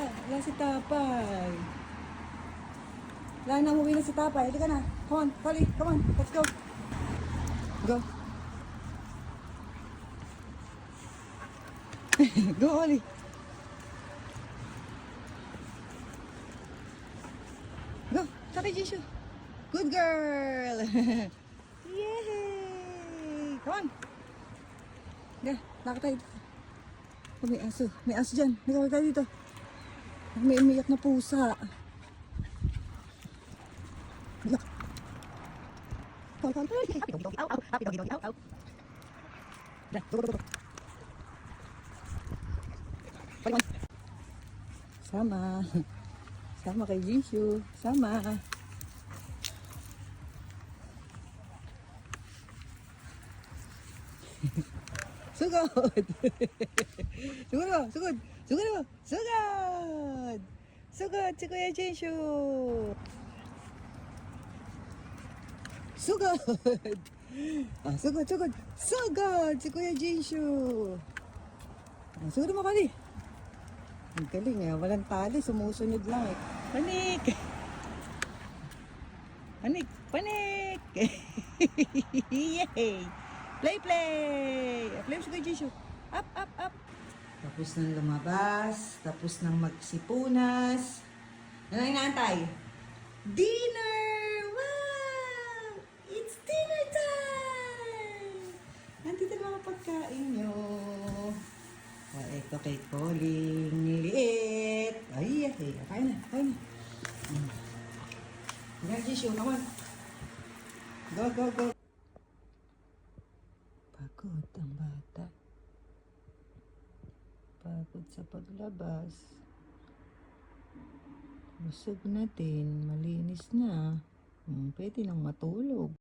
Wala si Tapay. Wala na, umuwi na si Tapay. Halika na. Come on, Polly. Come on. Let's go. Go. Go, Ollie. Go. Sakay, Jishu. Good girl. Yay. Come on. Yeah, lakad tayo dito. Oh, may aso. May aso dyan. Lakad tayo dito. May umiyak na pusa. Look. Go, go, go. Happy doggy doggy. Ow, ow. Happy doggy doggy. Ow, ow. Yeah, go, go, go, go. Sama. Sama kay Jishu. Sama. Sugod. Sugod mo. Sugod. Sugod mo. Sugod. Sugod si Kuya Jishu. Sugod. Ah, sugod, sugod. Sugod si Kuya Jishu. Ah, sugod mo, Kali. Ang galing eh. Walang tali. Sumusunod lang eh. Panik! Panik! Panik! Yay! Play, play! Play mo si Kuya Jishu. Up, up, up! Tapos nang lumabas. Tapos nang magsipunas. Ano ang inaantay? Dinner! Wow! It's dinner time! Nandito na mga pagkain nyo. Ah, ito kay Colin. Liit. Ay, ay. Kain na, kain na. Yan, Jishu, come on. Go, go, go. Pagod ang bata. Pagod sa paglabas. Busog na din. Malinis na. Pwede nang matulog.